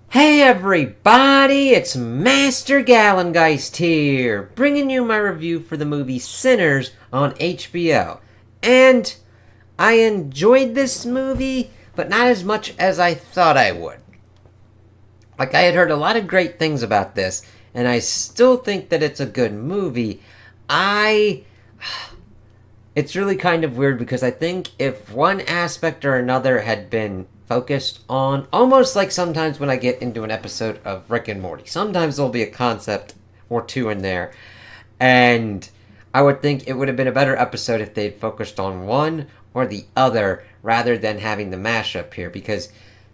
Hey everybody, it's Master Gallengeist here, bringing you my review for the movie Sinners on HBO. And I enjoyed this movie, but not as much as I thought I would. Like, I had heard a lot of great things about this, and I still think that it's a good movie. I. It's really kind of weird because I think if one aspect or another had been focused on, almost like sometimes when I get into an episode of Rick and Morty, sometimes there'll be a concept or two in there, and I would think it would have been a better episode if they'd focused on one or the other rather than having the mashup here, because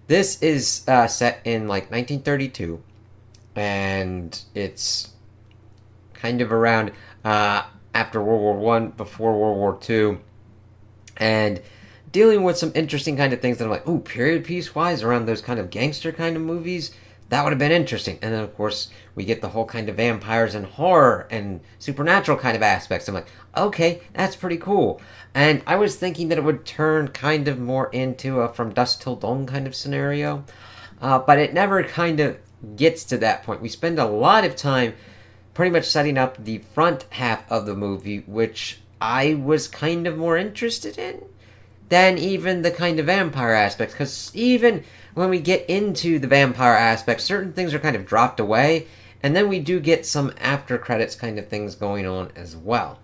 this is set in like 1932, and it's kind of around after World War One, before World War Two, and dealing with some interesting kind of things that I'm like, ooh, period piece wise around those kind of gangster kind of movies. That would have been interesting. And then, of course, we get the whole kind of vampires and horror and supernatural kind of aspects. I'm like, okay, that's pretty cool. And I was thinking that it would turn kind of more into a From Dusk Till Dawn kind of scenario. But it never kind of gets to that point. We spend a lot of time pretty much setting up the front half of the movie, which I was kind of more interested in than even the kind of vampire aspects. Because even when we get into the vampire aspects, certain things are kind of dropped away, and then we do get some after credits kind of things going on as well.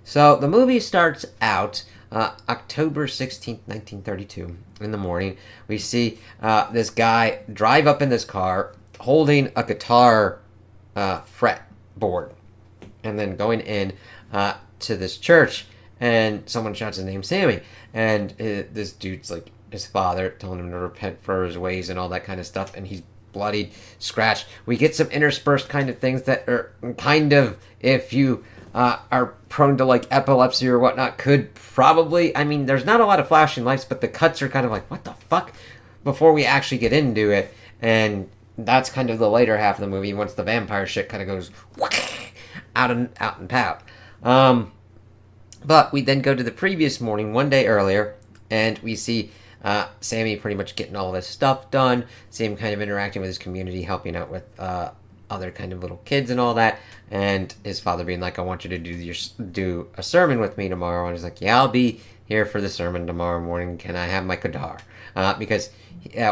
So the movie starts out October 16th, 1932, in the morning. We see this guy drive up in this car holding a guitar fretboard, and then going in to this church, and someone shouts his name, Sammy, and this dude's like his father, telling him to repent for his ways and all that kind of stuff, and he's bloodied, scratched. We get some interspersed kind of things that are kind of, if you are prone to like epilepsy or whatnot, could probably, I mean, there's not a lot of flashing lights, but the cuts are kind of like, what the fuck, before we actually get into it. And that's kind of the later half of the movie, once the vampire shit kind of goes out and pout. But we then go to the previous morning, one day earlier, and we see Sammy pretty much getting all this stuff done, see him kind of interacting with his community, helping out with other kind of little kids and all that, and his father being like, I want you to do a sermon with me tomorrow, and he's like, yeah, I'll be here for the sermon tomorrow morning, can I have my guitar? Because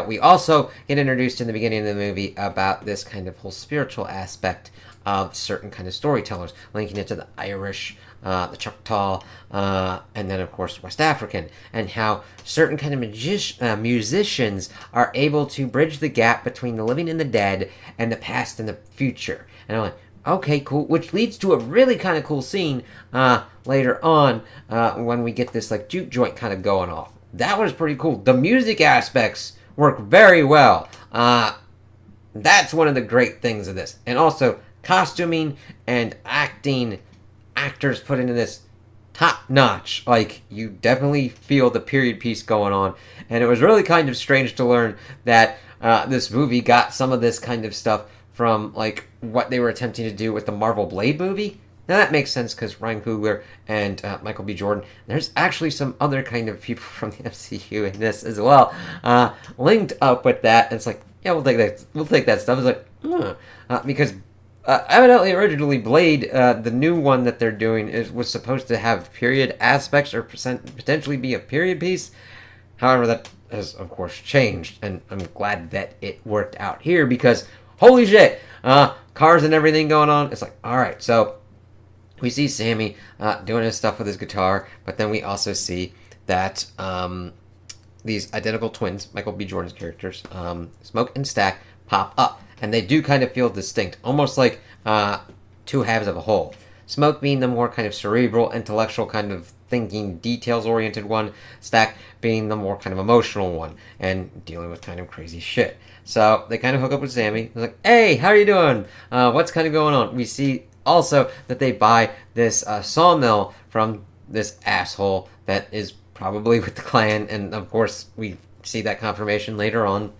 we also get introduced in the beginning of the movie about this kind of whole spiritual aspect of certain kind of storytellers, linking it to the Irish, the Choctaw, and then of course West African, and how certain kind of musicians are able to bridge the gap between the living and the dead, and the past and the future. And I'm like, okay, cool, which leads to a really kind of cool scene later on when we get this like juke joint kind of going off. That was pretty cool. The music aspects work very well. That's one of the great things of this. And also, costuming and actors put into this top notch. Like, you definitely feel the period piece going on. And it was really kind of strange to learn that this movie got some of this kind of stuff from like what they were attempting to do with the Marvel Blade movie. Now that makes sense because Ryan Coogler and Michael B. Jordan. There's actually some other kind of people from the MCU in this as well, linked up with that. And it's like, yeah, we'll take that. We'll take that stuff. It's like, because evidently, originally Blade, the new one that they're doing, was supposed to have period aspects or potentially be a period piece. However, that has of course changed, and I'm glad that it worked out here because holy shit, cars and everything going on. It's like, all right, so we see Sammy doing his stuff with his guitar, but then we also see that these identical twins, Michael B. Jordan's characters, Smoke and Stack, pop up. And they do kind of feel distinct, almost like two halves of a whole. Smoke being the more kind of cerebral, intellectual kind of thinking, details-oriented one. Stack being the more kind of emotional one and dealing with kind of crazy shit. So they kind of hook up with Sammy. They're like, hey, how are you doing? What's kind of going on? We see also that they buy this sawmill from this asshole that is probably with the Klan. And, of course, we see that confirmation later on.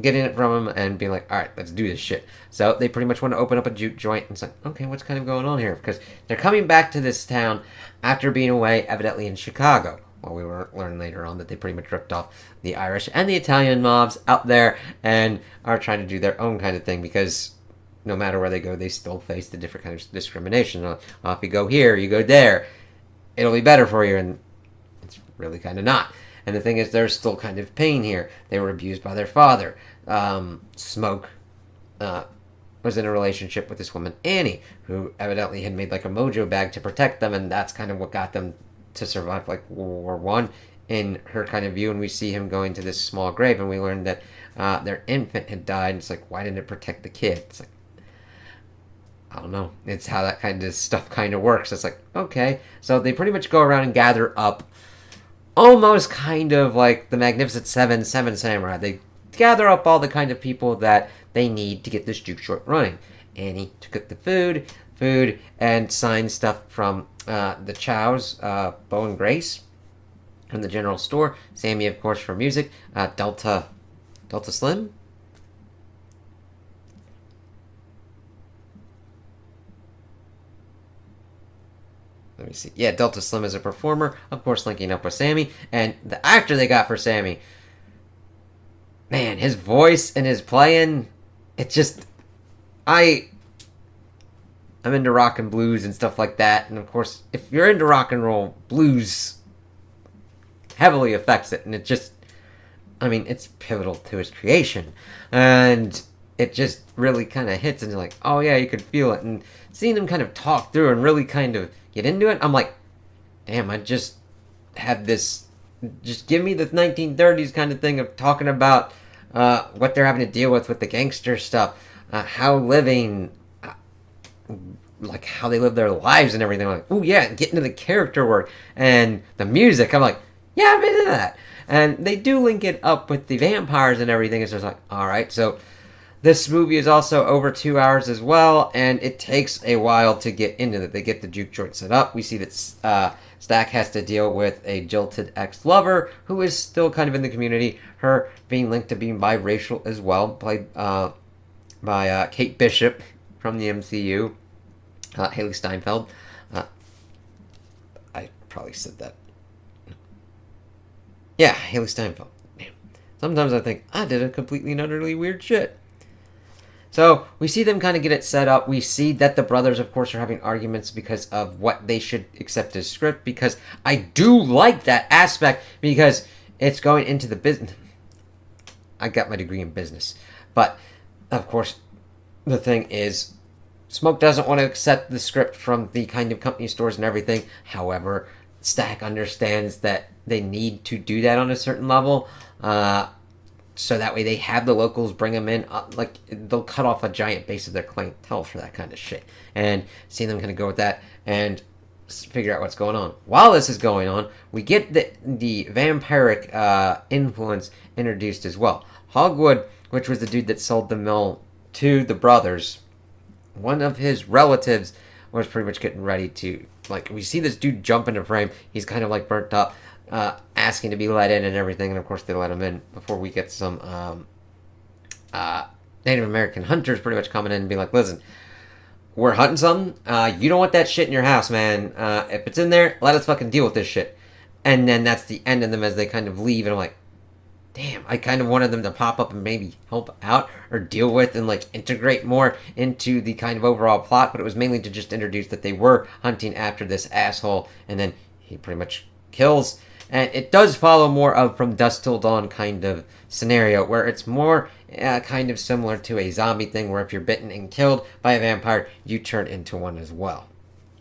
Getting it from him and being like, all right, let's do this shit. So they pretty much want to open up a juke joint, and it's like, okay, what's kind of going on here? Because they're coming back to this town after being away, evidently in Chicago. well, we will learn later on that they pretty much ripped off the Irish and the Italian mobs out there and are trying to do their own kind of thing because no matter where they go, they still face the different kind of discrimination. If you go here, you go there, it'll be better for you, and it's really kind of not. And the thing is, there's still kind of pain here. They were abused by their father. Smoke was in a relationship with this woman, Annie, who evidently had made like a mojo bag to protect them, and that's kind of what got them to survive like World War One in her kind of view. And we see him going to this small grave, and we learned that their infant had died. And it's like, why didn't it protect the kid? It's like, I don't know. It's how that kind of stuff kind of works. It's like, okay. So they pretty much go around and gather up almost kind of like the Magnificent Seven Samurai. They gather up all the kind of people that they need to get this juke joint running. Annie to cook the food, and sign stuff from the Chows, Bo and Grace from the general store. Sammy, of course, for music. Delta Slim. Let me see. Yeah, Delta Slim is a performer, of course, linking up with Sammy. And the actor they got for Sammy, man, his voice and his playing, it just, I'm into rock and blues and stuff like that. And of course, if you're into rock and roll, blues heavily affects it. And it just, I mean, it's pivotal to his creation. And it just really kind of hits, and you're like, oh yeah, you could feel it. And seeing him kind of talk through and really kind of get into it, I'm like, damn, I just had this, just give me the 1930s kind of thing of talking about what they're having to deal with the gangster stuff, how living, like how they live their lives and everything. I'm like, oh yeah, get into the character work and the music. I'm like, yeah, I'm into that. And they do link it up with the vampires and everything. It's just like, all right, so this movie is also over 2 hours as well, and it takes a while to get into it. They get the juke joint set up. We see that Stack has to deal with a jilted ex-lover who is still kind of in the community. Her being linked to being biracial as well, played by Kate Bishop from the MCU. Haley Steinfeld. I probably said that. Yeah, Haley Steinfeld. Man. Sometimes I think I did a completely and utterly weird shit. So we see them kind of get it set up. We see that the brothers, of course, are having arguments because of what they should accept as script, because I do like that aspect because it's going into the business. I got my degree in business. But, of course, the thing is, Smoke doesn't want to accept the script from the kind of company stores and everything. However, Stack understands that they need to do that on a certain level. So that way they have the locals bring them in. Like, they'll cut off a giant base of their clientele for that kind of shit. And seeing them kind of go with that and figure out what's going on. While this is going on, we get the vampiric influence introduced as well. Hogwood, which was the dude that sold the mill to the brothers, one of his relatives was pretty much getting ready to, like, we see this dude jump into frame. He's kind of like burnt up, asking to be let in and everything, and of course they let him in before we get some Native American hunters pretty much coming in and be like, listen, we're hunting something, you don't want that shit in your house, man. If it's in there, let us fucking deal with this shit. And then that's the end of them as they kind of leave, and I'm like, damn, I kind of wanted them to pop up and maybe help out or deal with and like integrate more into the kind of overall plot, but it was mainly to just introduce that they were hunting after this asshole, and then he pretty much kills. And it does follow more of From Dusk Till Dawn kind of scenario, where it's more kind of similar to a zombie thing, where if you're bitten and killed by a vampire, you turn into one as well.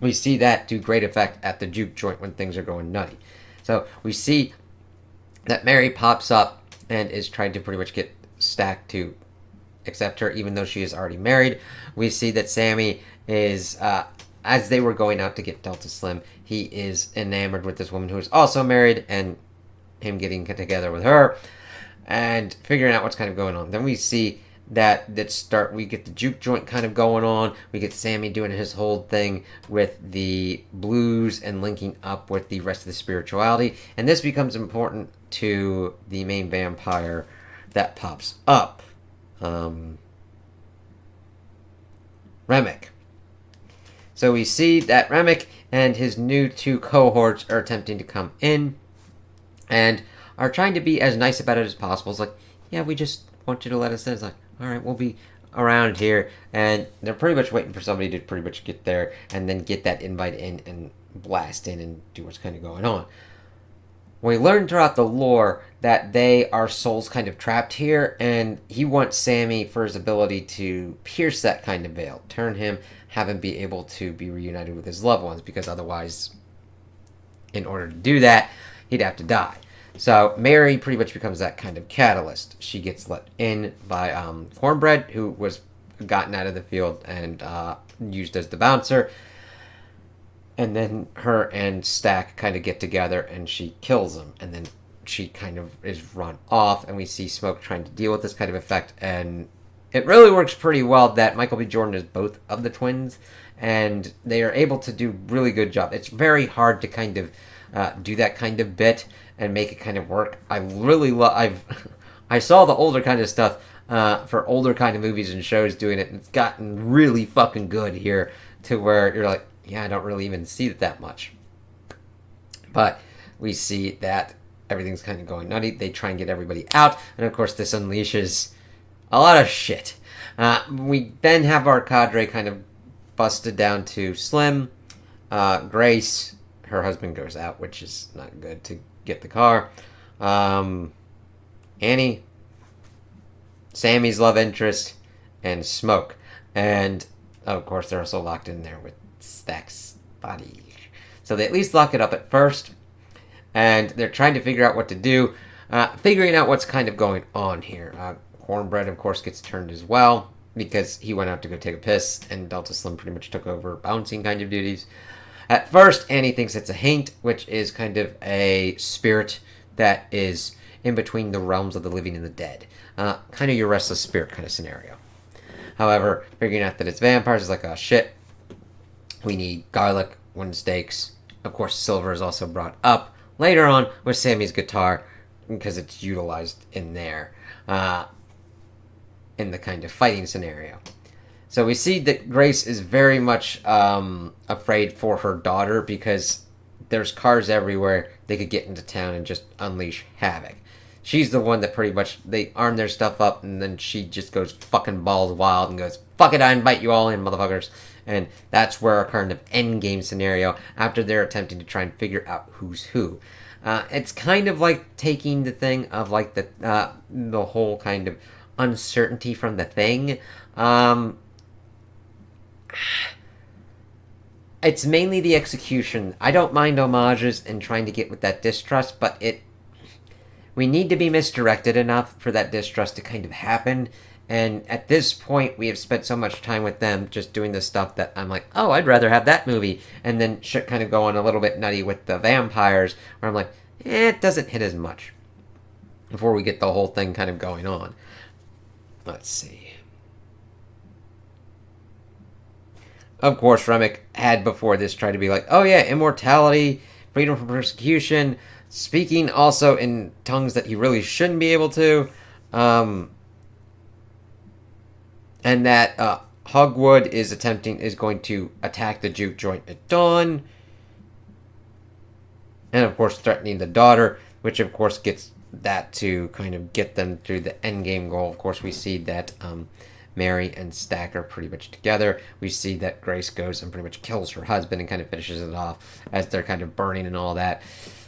We see that do great effect at the juke joint when things are going nutty. So we see that Mary pops up and is trying to pretty much get Stack to accept her, even though she is already married. We see that Sammy is, as they were going out to get Delta Slim, he is enamored with this woman who is also married, and him getting together with her and figuring out what's kind of going on. Then we see that we get the juke joint kind of going on. We get Sammy doing his whole thing with the blues and linking up with the rest of the spirituality, and this becomes important to the main vampire that pops up, Remick. So we see that Remick and his new two cohorts are attempting to come in, and are trying to be as nice about it as possible. It's like, yeah, we just want you to let us in. It's like, all right, we'll be around here, and they're pretty much waiting for somebody to pretty much get there and then get that invite in and blast in and do what's kind of going on. We learn throughout the lore that they are souls kind of trapped here, and he wants Sammy for his ability to pierce that kind of veil, turn him, have him be able to be reunited with his loved ones, because otherwise, in order to do that, he'd have to die. So Mary pretty much becomes that kind of catalyst. She gets let in by Cornbread, who was gotten out of the field and used as the bouncer. And then her and Stack kind of get together and she kills him. And then she kind of is run off, and we see Smoke trying to deal with this kind of effect. And it really works pretty well that Michael B. Jordan is both of the twins, and they are able to do really good job. It's very hard to kind of do that kind of bit and make it kind of work. I really love. I saw the older kind of stuff for older kind of movies and shows doing it, and it's gotten really fucking good here to where you're like, yeah, I don't really even see it that much. But we see that everything's kind of going nutty. They try and get everybody out, and of course this unleashes a lot of shit. We then have our cadre kind of busted down to Slim, Grace. Her husband goes out, which is not good, to get the car. Annie, Sammy's love interest, and Smoke. And, of course, they're also locked in there with Stack's body. So they at least lock it up at first, and they're trying to figure out what to do, figuring out what's kind of going on here. Cornbread, of course, gets turned as well, because he went out to go take a piss, and Delta Slim pretty much took over bouncing kind of duties. At first, Annie thinks it's a haint, which is kind of a spirit that is in between the realms of the living and the dead. Kind of your restless spirit kind of scenario. However, figuring out that it's vampires is like, oh shit, we need garlic, wooden stakes. Of course, silver is also brought up later on with Sammy's guitar, because it's utilized in there, in the kind of fighting scenario. So we see that Grace is very much afraid for her daughter, because there's cars everywhere. They could get into town and just unleash havoc. She's the one that pretty much, they arm their stuff up, and then she just goes fucking balls wild and goes, fuck it, I invite you all in, motherfuckers. And that's where our kind of endgame scenario, after they're attempting to try and figure out who's who. It's kind of like taking the thing of like the whole kind of uncertainty from the thing. It's mainly the execution. I don't mind homages and trying to get with that distrust, but we need to be misdirected enough for that distrust to kind of happen. And at this point, we have spent so much time with them just doing this stuff that I'm like, oh, I'd rather have that movie. And then shit kind of going a little bit nutty with the vampires, where I'm like, it doesn't hit as much before we get the whole thing kind of going on. Let's see. Of course, Remick had before this tried to be like, oh yeah, immortality, freedom from persecution, speaking also in tongues that he really shouldn't be able to, and that Hogwood is going to attack the juke joint at dawn, and of course threatening the daughter, which of course gets that to kind of get them through the endgame goal. Of course, we see that Mary and Stack are pretty much together. We see that Grace goes and pretty much kills her husband and kind of finishes it off as they're kind of burning and all that.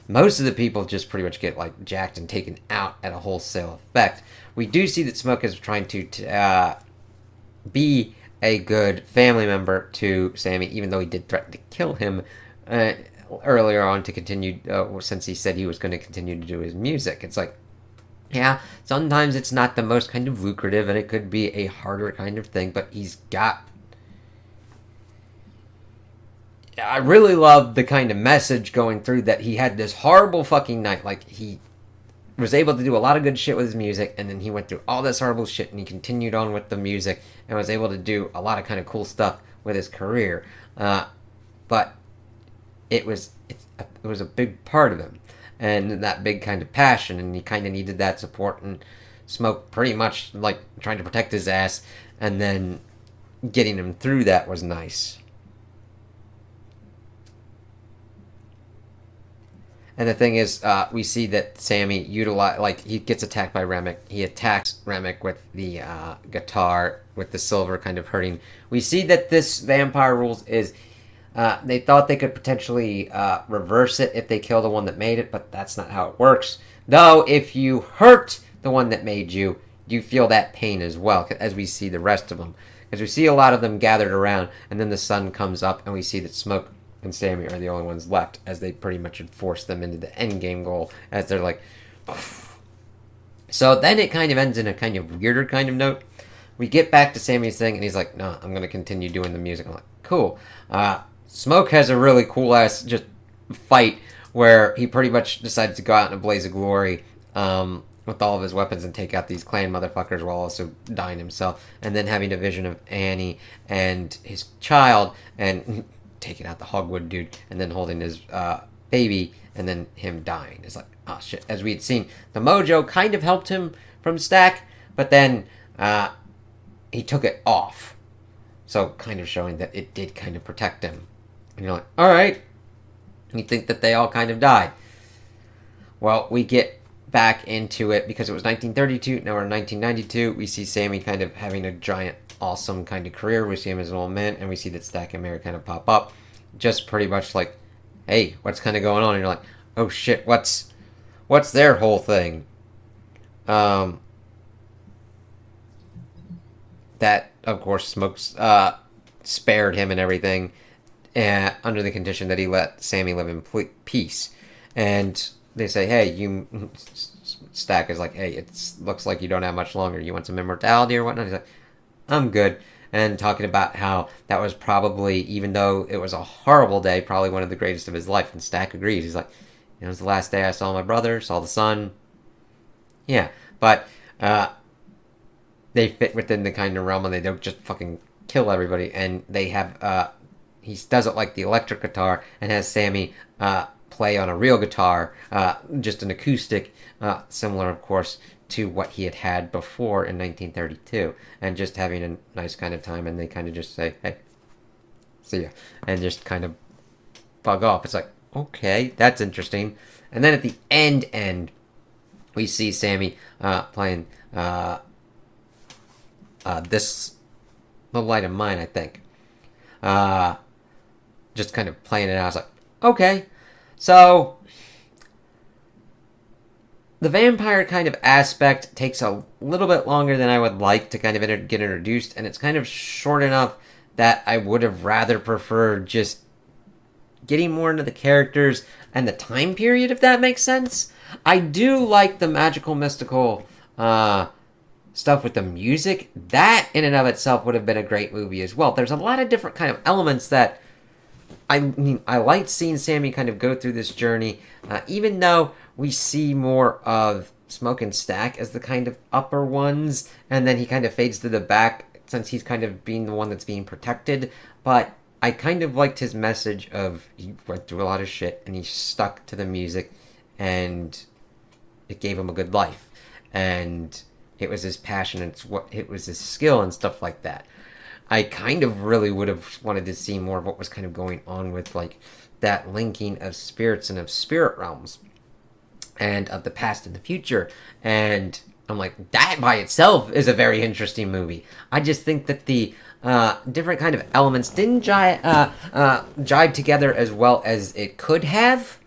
Most of the people just pretty much get like jacked and taken out at a wholesale effect. We do see that Smoke is trying to be a good family member to Sammy, even though he did threaten to kill him earlier on to continue, since he said he was going to continue to do his music. It's like, yeah, sometimes it's not the most kind of lucrative, and it could be a harder kind of thing, but he's got... I really love the kind of message going through that he had this horrible fucking night. Like, he was able to do a lot of good shit with his music, and then he went through all this horrible shit, and he continued on with the music, and was able to do a lot of kind of cool stuff with his career. But it was a big part of him, and that big kind of passion, and he kind of needed that support, and Smoke pretty much like trying to protect his ass, and then getting him through that was nice. And the thing is, we see that Sammy he gets attacked by Remick. He attacks Remick with the guitar, with the silver kind of hurting. We see that this vampire rules is they thought they could potentially reverse it if they kill the one that made it, but that's not how it works. Though, if you hurt the one that made you, you feel that pain as well, as we see the rest of them. Because we see a lot of them gathered around, and then the sun comes up, and we see that Smoke and Sammy are the only ones left, as they pretty much enforce them into the end game goal, as they're like... So then it kind of ends in a kind of weirder kind of note. We get back to Sammy's thing, and he's like, no, I'm going to continue doing the music. I'm like, cool. Smoke has a really cool-ass just fight where he pretty much decides to go out in a blaze of glory with all of his weapons and take out these clan motherfuckers while also dying himself. And then having a vision of Annie and his child and taking out the Hogwood dude and then holding his baby and then him dying. It's like, oh shit. As we had seen, the mojo kind of helped him from Stack, but then he took it off. So kind of showing that it did kind of protect him. And you're like, alright. You think that they all kind of died. Well, we get back into it because it was 1932. Now we're in 1992. We see Sammy kind of having a giant, awesome kind of career. We see him as an old man, and we see that Stack and Mary kind of pop up. Just pretty much like, hey, what's kind of going on? And you're like, oh shit, what's their whole thing? That, of course, Smokes spared him and everything, under the condition that he let Sammy live in peace. And they say, hey, Stack is like, hey, it looks like you don't have much longer. You want some immortality or whatnot? He's like, I'm good. And talking about how that was probably, even though it was a horrible day, probably one of the greatest of his life. And Stack agrees. He's like, it was the last day I saw my brother, saw the sun. Yeah, but they fit within the kind of realm and they don't just fucking kill everybody. And they have, he does it like the electric guitar and has Sammy play on a real guitar, just an acoustic, similar, of course, to what he had before in 1932, and just having a nice kind of time, and they kind of just say, hey, see ya, and just kind of bug off. It's like, okay, that's interesting. And then at the end, we see Sammy playing this, The Light of Mine, I think. Just kind of playing it out. I was like, okay. So, the vampire kind of aspect takes a little bit longer than I would like to kind of get introduced, and it's kind of short enough that I would have rather preferred just getting more into the characters and the time period, if that makes sense. I do like the magical, mystical stuff with the music. That, in and of itself, would have been a great movie as well. There's a lot of different kind of elements that I mean, I liked seeing Sammy kind of go through this journey, even though we see more of Smoke and Stack as the kind of upper ones, and then he kind of fades to the back since he's kind of being the one that's being protected. But I kind of liked his message of he went through a lot of shit and he stuck to the music, and it gave him a good life, and it was his passion and it was his skill and stuff like that. I kind of really would have wanted to see more of what was kind of going on with, like, that linking of spirits and of spirit realms and of the past and the future. And I'm like, that by itself is a very interesting movie. I just think that the different kind of elements didn't jive together as well as it could have.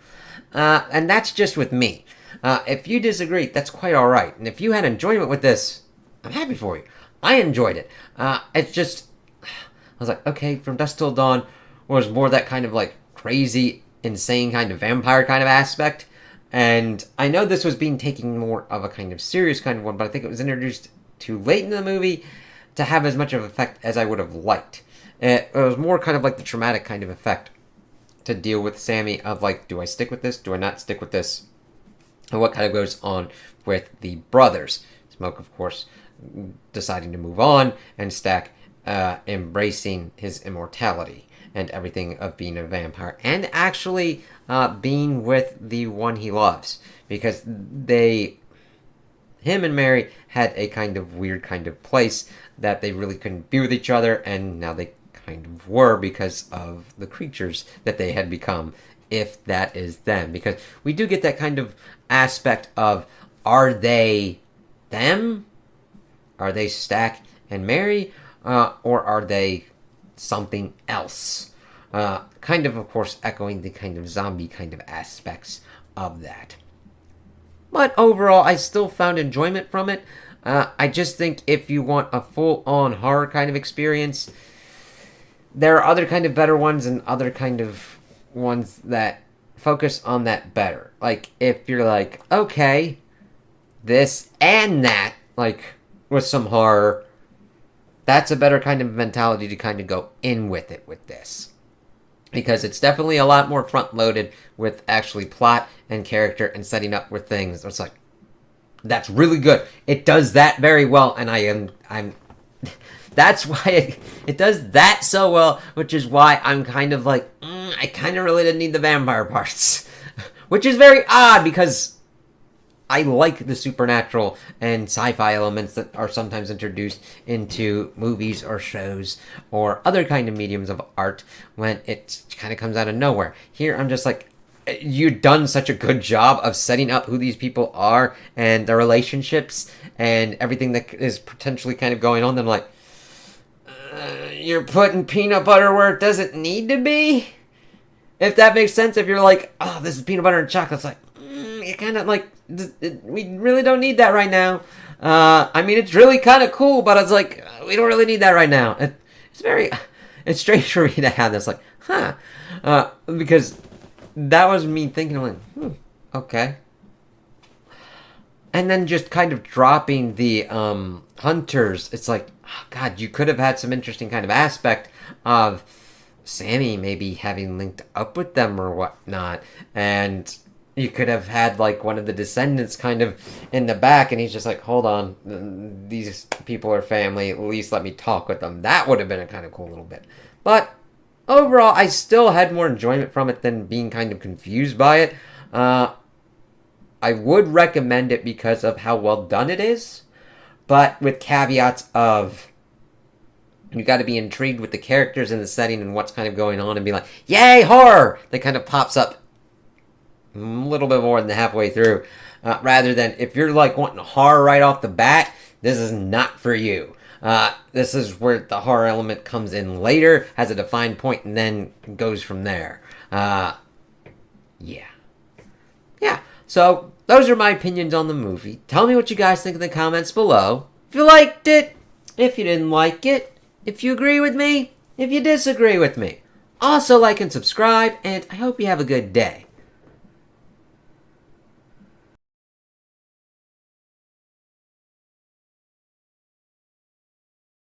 And that's just with me. If you disagree, that's quite all right. And if you had enjoyment with this, I'm happy for you. I enjoyed it. It's just, I was like, okay, From Dusk Till Dawn was more that kind of like crazy, insane kind of vampire kind of aspect. And I know this was being taken more of a kind of serious kind of one, but I think it was introduced too late in the movie to have as much of an effect as I would have liked. It was more kind of like the traumatic kind of effect to deal with Sammy of like, do I stick with this? Do I not stick with this? And what kind of goes on with the brothers. Smoke, of course, deciding to move on, and Stack embracing his immortality and everything of being a vampire, and actually being with the one he loves, because him and Mary had a kind of weird kind of place that they really couldn't be with each other, and now they kind of were because of the creatures that they had become if that is them, because we do get that kind of aspect of, are they them? Are they Stack and Mary? Or are they something else? Kind of course, echoing the kind of zombie kind of aspects of that. But overall, I still found enjoyment from it. I just think if you want a full-on horror kind of experience, there are other kind of better ones and other kind of ones that focus on that better. Like, if you're like, okay, this and that, like, with some horror, that's a better kind of mentality to kind of go in with it with this. Because it's definitely a lot more front-loaded with actually plot and character and setting up with things. It's like, that's really good. It does that very well, and I'm that's why it does that so well, which is why I'm kind of like, I kind of really didn't need the vampire parts. Which is very odd, because I like the supernatural and sci-fi elements that are sometimes introduced into movies or shows or other kind of mediums of art when it kind of comes out of nowhere. Here, I'm just like, you've done such a good job of setting up who these people are and their relationships and everything that is potentially kind of going on. Then I'm like, you're putting peanut butter where it doesn't need to be? If that makes sense. If you're like, oh, this is peanut butter and chocolate, it's like, it kind of like, we really don't need that right now. I mean, it's really kind of cool, but it's like, we don't really need that right now. It's strange for me to have this, like, because that was me thinking, like, okay. And then just kind of dropping the hunters. It's like, oh, God, you could have had some interesting kind of aspect of Sammy maybe having linked up with them or whatnot. And you could have had, like, one of the descendants kind of in the back, and he's just like, hold on, these people are family, at least let me talk with them. That would have been a kind of cool little bit. But overall, I still had more enjoyment from it than being kind of confused by it. I would recommend it because of how well done it is, but with caveats of, you got to be intrigued with the characters and the setting and what's kind of going on and be like, yay, horror! That kind of pops up a little bit more than halfway through. Rather than, if you're like wanting horror right off the bat, this is not for you. This is where the horror element comes in later, has a defined point, and then goes from there. Yeah. So, those are my opinions on the movie. Tell me what you guys think in the comments below. If you liked it, if you didn't like it, if you agree with me, if you disagree with me. Also, like and subscribe, and I hope you have a good day.